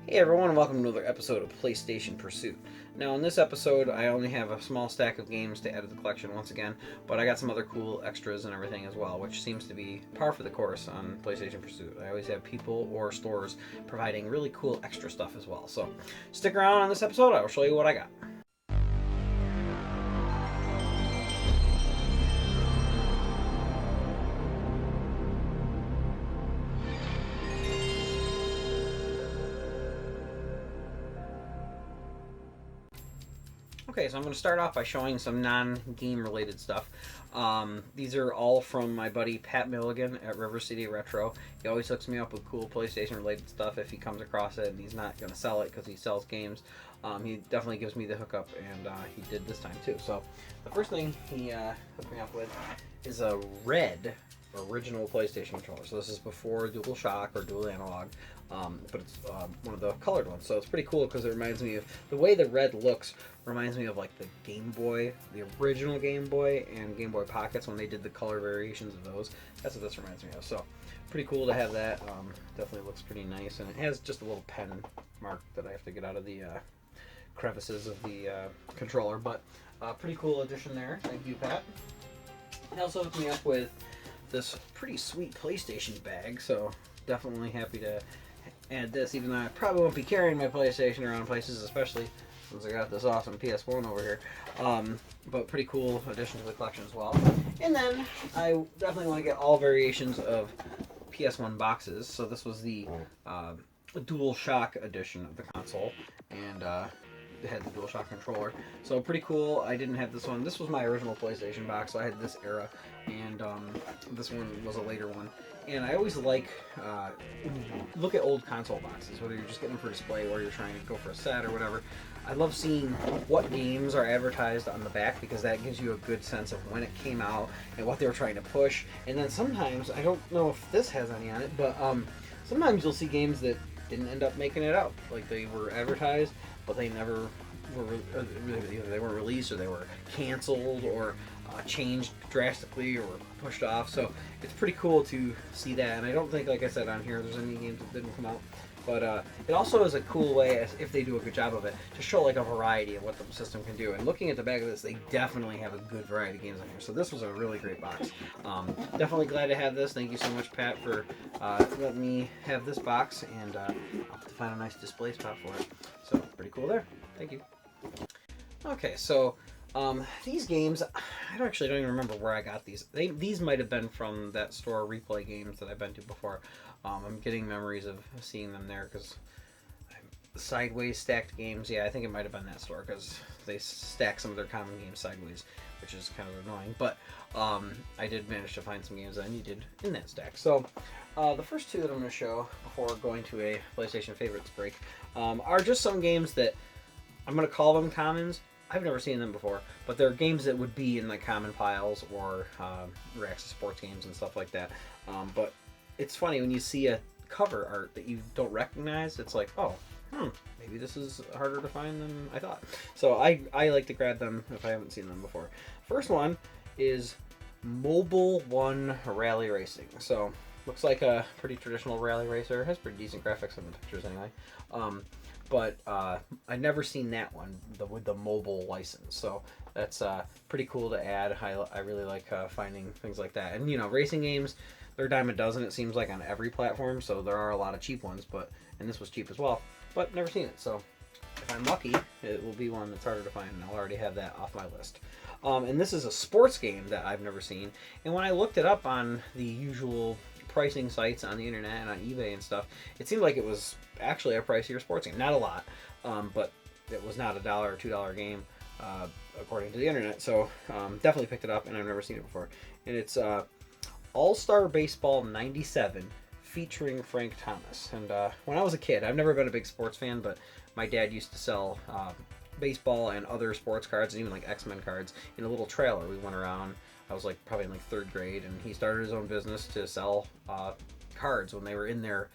Hey everyone, welcome to another episode of PlayStation Pursuit. Now in this episode, I only have a small stack of games to add to the collection once again, but I got some other cool extras and everything as well, which seems to be par for the course on PlayStation Pursuit. I always have people or stores providing really cool extra stuff as well. So stick around on this episode, I will show you what I got. Okay, so I'm going to start off by showing some non-game related stuff. These are all from my buddy Pat Milligan at River City Retro. He always hooks me up with cool PlayStation related stuff if he comes across it, and he's not going to sell it because he sells games. He definitely gives me the hookup, and he did this time too. So the first thing he hooked me up with is a red original PlayStation controller. So this is before DualShock or Dual Analog, but it's one of the colored ones. So it's pretty cool because it reminds me of the way the red looks. Reminds me of like the Game Boy, the original Game Boy and Game Boy Pockets when they did the color variations of those. That's what this reminds me of. So pretty cool to have that. Definitely looks pretty nice, and it has just a little pen mark that I have to get out of the crevices of the controller. But pretty cool addition there. Thank you, Pat. He also hooked me up with this pretty sweet PlayStation bag, so definitely happy to add this, even though I probably won't be carrying my PlayStation around places, especially since I got this awesome PS1 over here. But pretty cool addition to the collection as well. And then I definitely want to get all variations of PS1 boxes. So this was the DualShock edition of the console, and it had the DualShock controller. So pretty cool. I didn't have this one. This was my original PlayStation box, so I had this era, and this one was a later one. And I always like look at old console boxes, whether you're just getting them for display or you're trying to go for a set or whatever. I love seeing what games are advertised on the back because that gives you a good sense of when it came out and what they were trying to push. And then sometimes, I don't know if this has any on it, but sometimes you'll see games that didn't end up making it out. Like they were advertised, but they never were, either they weren't released or they were canceled or changed drastically or pushed off. So it's pretty cool to see that. And I don't think, like I said on here, there's any games that didn't come out. But it also is a cool way, if they do a good job of it, to show like a variety of what the system can do. And looking at the back of this, they definitely have a good variety of games on here. So this was a really great box. Definitely glad to have this. Thank you so much, Pat, for letting me have this box. And I'll have to find a nice display spot for it. So pretty cool there. Thank you. Okay, so these games, I don't even remember where I got these. These might have been from that store, Replay Games, that I've been to before. I'm getting memories of seeing them there because sideways stacked games. Yeah, I think it might have been that store because they stack some of their common games sideways, which is kind of annoying. But I did manage to find some games that I needed in that stack. So the first two that I'm going to show before going to a PlayStation Favorites break are just some games that I'm going to call them commons. I've never seen them before, but they're games that would be in the common piles or racks of sports games and stuff like that. But it's funny when you see a cover art that you don't recognize. It's like, oh, maybe this is harder to find than I thought. So I like to grab them if I haven't seen them before. First one is Mobile One Rally Racing. So looks like a pretty traditional rally racer. It has pretty decent graphics in the pictures anyway. But I've never seen that one with the mobile license, so that's pretty cool to add. I really like finding things like that. And racing games, they're a dime a dozen, it seems like, on every platform, so there are a lot of cheap ones, and this was cheap as well, but never seen it. So if I'm lucky, it will be one that's harder to find, and I'll already have that off my list. And this is a sports game that I've never seen, and when I looked it up on the usual pricing sites on the internet and on eBay and stuff, it seemed like it was actually a pricier sports game. Not a lot, but it was not $1 or $2 game according to the internet. So definitely picked it up, and I've never seen it before. And it's All-Star Baseball 97 featuring Frank Thomas. And when I was a kid, I've never been a big sports fan, but my dad used to sell baseball and other sports cards, and even like X-Men cards, in a little trailer. We went around. I was probably in third grade, and he started his own business to sell cards when they were in their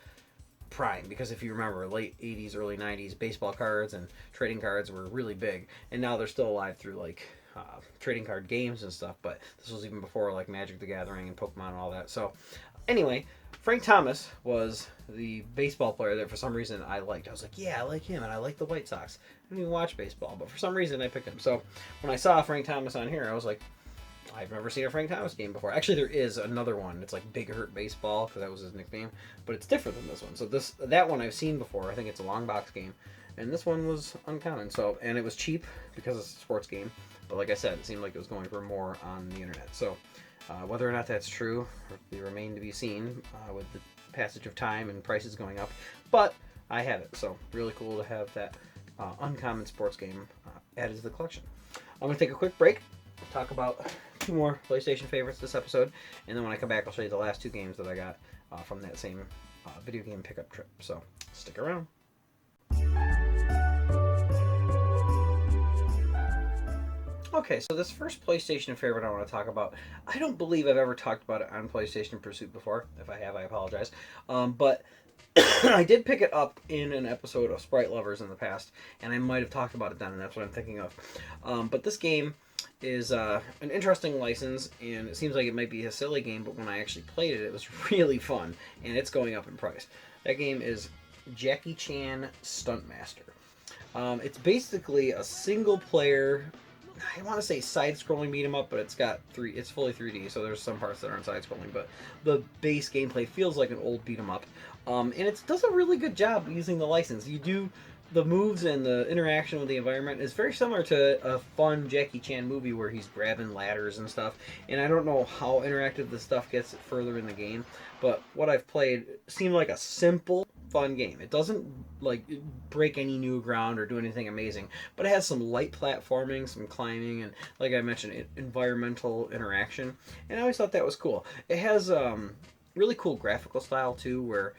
prime. Because if you remember, late 80s, early 90s, baseball cards and trading cards were really big, and now they're still alive through trading card games and stuff. But this was even before Magic the Gathering and Pokemon and all that. So anyway, Frank Thomas was the baseball player that for some reason I liked. I was like, yeah, I like him, and I like the White Sox. I didn't even watch baseball, but for some reason I picked him. So when I saw Frank Thomas on here, I was like, I've never seen a Frank Thomas game before. Actually, there is another one. It's like Big Hurt Baseball, because that was his nickname, but it's different than this one. So that one I've seen before. I think it's a long box game, and this one was uncommon. So, and it was cheap because it's a sports game. But like I said, it seemed like it was going for more on the internet. So whether or not that's true will remain to be seen with the passage of time and prices going up. But I have it, so really cool to have that uncommon sports game added to the collection. I'm going to take a quick break, talk about 2 more PlayStation favorites this episode, and then when I come back I'll show you the last 2 games that I got from that same video game pickup trip. So stick around. Okay, so this first PlayStation favorite I want to talk about, I don't believe I've ever talked about it on PlayStation Pursuit before. If I have, I apologize. But I did pick it up in an episode of Sprite Lovers in the past, and I might have talked about it then, and that's what I'm thinking of. But this game is an interesting license, and it seems like it might be a silly game, but when I actually played it, it was really fun, and it's going up in price. That game is Jackie Chan Stuntmaster. It's basically a single-player, I want to say side-scrolling beat 'em up, but it's fully 3D, so there's some parts that aren't side-scrolling, but the base gameplay feels like an old beat 'em up, and it does a really good job using the license. The moves and the interaction with the environment is very similar to a fun Jackie Chan movie where he's grabbing ladders and stuff, and I don't know how interactive this stuff gets further in the game, but what I've played seemed like a simple, fun game. It doesn't like break any new ground or do anything amazing, but it has some light platforming, some climbing, and like I mentioned, environmental interaction, and I always thought that was cool. It has really cool graphical style too, where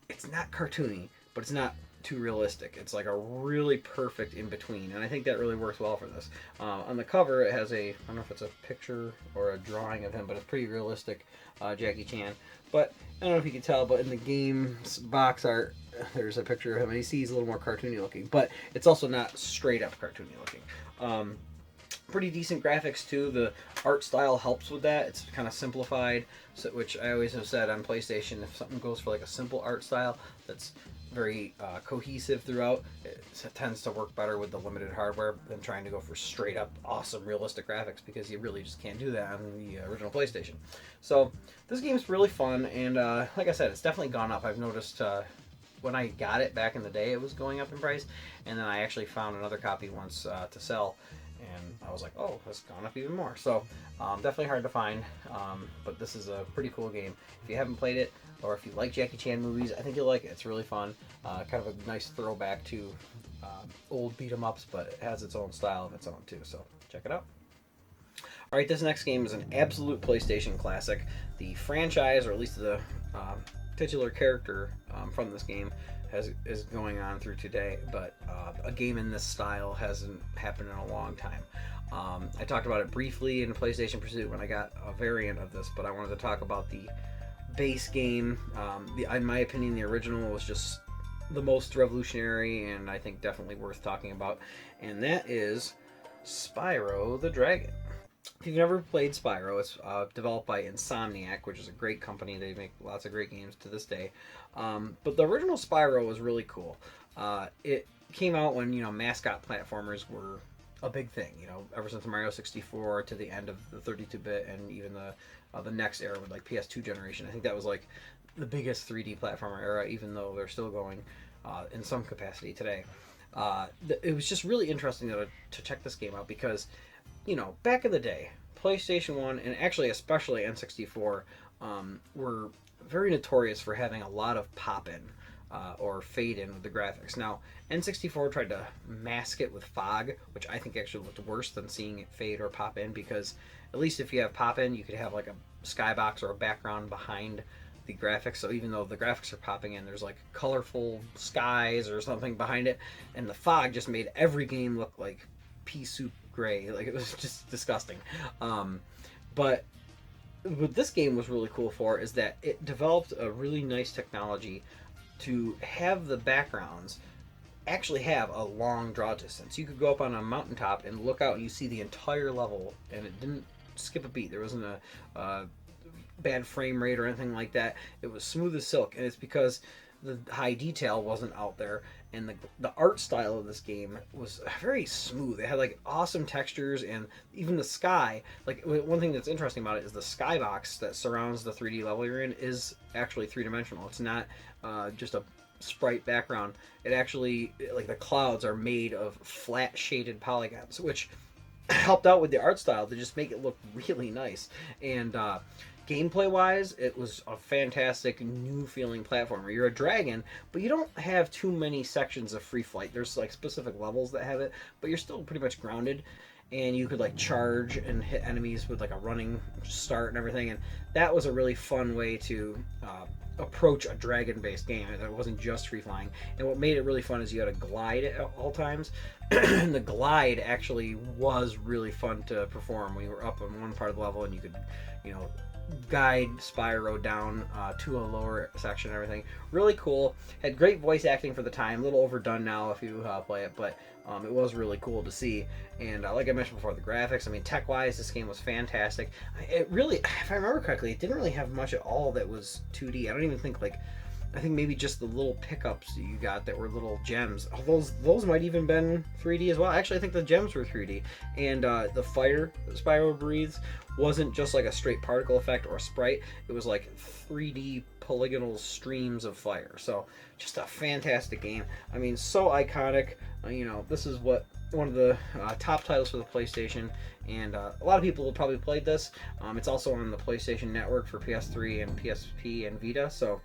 it's not cartoony, but it's not too realistic. It's like a really perfect in between, and I think that really works well for this. On the cover, it has I don't know if it's a picture or a drawing of him, but it's pretty realistic, Jackie Chan. But I don't know if you can tell, but in the game's box art, there's a picture of him, and he's a little more cartoony looking, but it's also not straight up cartoony looking. Pretty decent graphics too. The art style helps with that. It's kind of simplified, which I always have said on PlayStation, if something goes for like a simple art style that's very cohesive throughout, it tends to work better with the limited hardware than trying to go for straight up awesome realistic graphics, because you really just can't do that on the original PlayStation. So this game's really fun, and like I said, it's definitely gone up. I've noticed when I got it back in the day, it was going up in price, and then I actually found another copy once to sell, and I was like, oh, it's gone up even more. So definitely hard to find, but this is a pretty cool game. If you haven't played it, or if you like Jackie Chan movies, I think you'll like it. It's really fun, kind of a nice throwback to old beat 'em ups, but it has its own style of its own too, so check it out. Alright, this next game is an absolute PlayStation classic. The franchise, or at least the titular character from this game is going on through today, but a game in this style hasn't happened in a long time. I talked about it briefly in PlayStation Pursuit when I got a variant of this, but I wanted to talk about the base game. In my opinion, the original was just the most revolutionary, and I think definitely worth talking about, and that is Spyro the Dragon. If you've never played Spyro, it's developed by Insomniac, which is a great company. They make lots of great games to this day. But the original Spyro was really cool. It came out when, mascot platformers were a big thing, ever since Mario 64 to the end of the 32-bit and even the next era with like PS2 generation. I think that was like the biggest 3D platformer era, even though they're still going in some capacity today. It was just really interesting to check this game out because, back in the day, PlayStation 1 and actually especially N64 were very notorious for having a lot of pop-in or fade-in with the graphics. Now, N64 tried to mask it with fog, which I think actually looked worse than seeing it fade or pop in, because at least if you have pop-in, you could have like a skybox or a background behind the graphics, so even though the graphics are popping in, there's like colorful skies or something behind it, and the fog just made every game look like pea soup gray. Like, it was just disgusting. But what this game was really cool for is that it developed a really nice technology to have the backgrounds actually have a long draw distance. You could go up on a mountaintop and look out and you see the entire level, and it didn't skip a beat. There wasn't a bad frame rate or anything like that. It was smooth as silk, and it's because the high detail wasn't out there, and the art style of this game was very smooth. It had like awesome textures, and even the sky. Like one thing that's interesting about it is the skybox that surrounds the 3D level you're in is actually three dimensional. It's not just a sprite background. It actually, like, the clouds are made of flat shaded polygons, which helped out with the art style to just make it look really nice. And gameplay wise, it was a fantastic new feeling platformer. You're a dragon, but you don't have too many sections of free flight. There's like specific levels that have it, but you're still pretty much grounded. And you could like charge and hit enemies with like a running start and everything. And that was a really fun way to approach a dragon based game. It wasn't just free flying. And what made it really fun is you had a glide at all times. And the glide actually was really fun to perform when you were up on one part of the level, and you could, you know, guide Spyro down to a lower section and everything. Really cool. Had great voice acting for the time. A little overdone now if you play it, but it was really cool to see. And like I mentioned before, the graphics, I mean, tech-wise, this game was fantastic. It really, if I remember correctly, it didn't really have much at all that was 2D. I don't even think, like, I think maybe just the little pickups that you got that were little gems. Oh, those might even been 3D as well. Actually, I think the gems were 3D. And the fire that Spyro breathes wasn't just like a straight particle effect or a sprite. It was like 3D polygonal streams of fire. So just a fantastic game. I mean, so iconic. You know, this is what one of the top titles for the PlayStation, and a lot of people have probably played this. It's also on the PlayStation Network for PS3 and PSP and Vita. So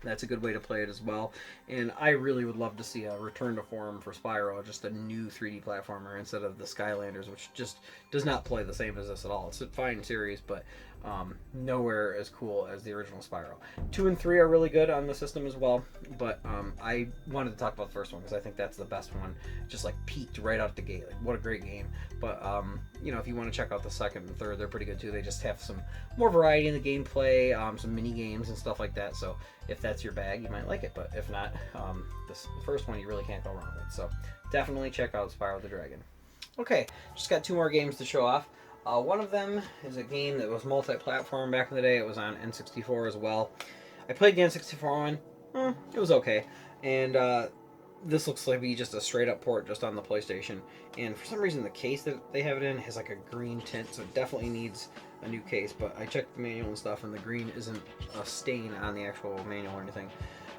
that's a good way to play it as well. And I really would love to see a return to form for Spyro, just a new 3D platformer instead of the Skylanders, which just does not play the same as this at all. It's a fine series, but nowhere as cool as the original Spyro. 2 and 3 are really good on the system as well, but I wanted to talk about the first one because I think that's the best one. Just like peaked right out the gate. Like, what a great game. But you know, if you want to check out the second and third, they're pretty good too. They just have some more variety in the gameplay, some mini games and stuff like that. So if that's your bag, you might like it. But if not, the first one you really can't go wrong with. So definitely check out Spyro the Dragon. Okay, just got 2 more games to show off. One of them is a game that was multi-platform back in the day. It was on N64 as well. I played the N64 one. It was okay. And this looks like be just a straight-up port just on the PlayStation. And for some reason, the case that they have it in has like a green tint, so it definitely needs a new case. But I checked the manual and stuff, and the green isn't a stain on the actual manual or anything.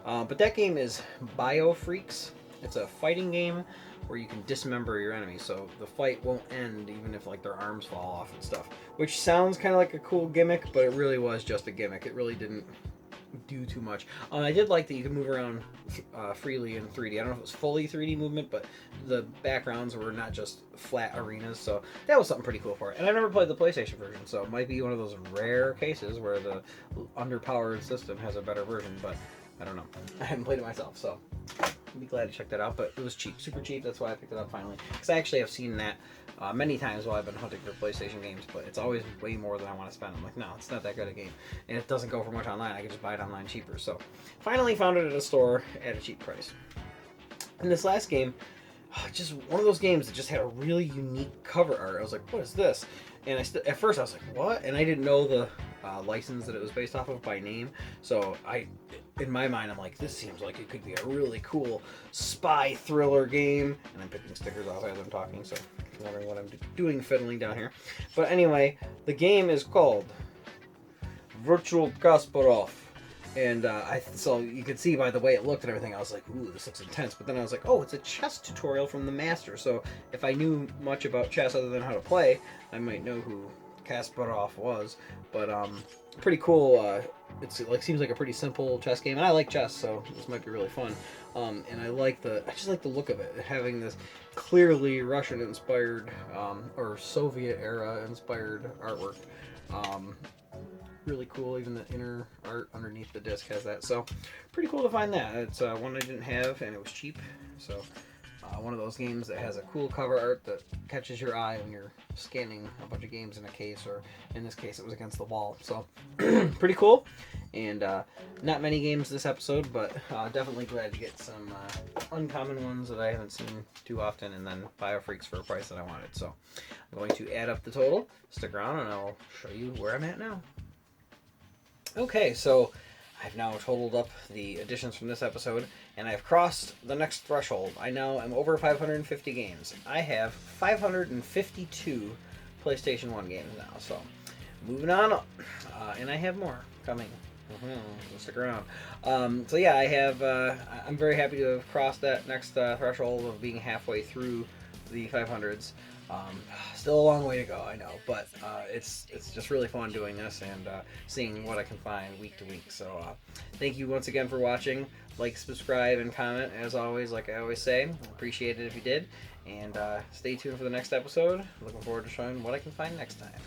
But that game is Biofreaks. It's a fighting game where you can dismember your enemies, so the fight won't end even if like their arms fall off and stuff. Which sounds kind of like a cool gimmick, but it really was just a gimmick. It really didn't do too much. I did like that you could move around freely in 3D. I don't know if it was fully 3D movement, but the backgrounds were not just flat arenas, so that was something pretty cool for it. And I've never played the PlayStation version, so it might be one of those rare cases where the underpowered system has a better version, but I don't know. I haven't played it myself, so I'd be glad to check that out. But it was cheap, super cheap. That's why I picked it up finally. Because I actually have seen that many times while I've been hunting for PlayStation games, but it's always way more than I want to spend. I'm like, no, it's not that good a game. And it doesn't go for much online. I can just buy it online cheaper. So finally found it at a store at a cheap price. And this last game, just one of those games that just had a really unique cover art. I was like, what is this? And at first I was like, what? And I didn't know the license that it was based off of by name. So in my mind, I'm like, this seems like it could be a really cool spy thriller game. And I'm picking stickers off as I'm talking, so if you're wondering what I'm doing fiddling down here. But anyway, the game is called Virtual Kasparov. And so you could see by the way it looked and everything, I was like, ooh, this looks intense. But then I was like, oh, it's a chess tutorial from the master. So if I knew much about chess other than how to play, I might know who Kasparov was. But pretty cool. It's like seems like a pretty simple chess game, and I like chess, so this might be really fun. And I just like the look of it, having this clearly Russian-inspired or Soviet-era-inspired artwork. Really cool. Even the inner art underneath the disc has that, so pretty cool to find that. It's one I didn't have, and it was cheap, so one of those games that has a cool cover art that catches your eye when you're scanning a bunch of games in a case, or in this case it was against the wall. So pretty cool. And not many games this episode, but definitely glad to get some uncommon ones that I haven't seen too often, and then Biofreaks for a price that I wanted. So I'm going to add up the total. Stick around and I'll show you where I'm at now. Okay, so I've now totaled up the additions from this episode, and I've crossed the next threshold. I now am over 550 games. I have 552 PlayStation 1 games now, so moving on up. And I have more coming. So stick around. So yeah, I have. I'm very happy to have crossed that next threshold of being halfway through the 500s. Still a long way to go, I know, but it's just really fun doing this and seeing what I can find week to week. So thank you once again for watching. Like, subscribe, and comment as always. Like I always say, appreciate it if you did. And stay tuned for the next episode. Looking forward to showing what I can find next time.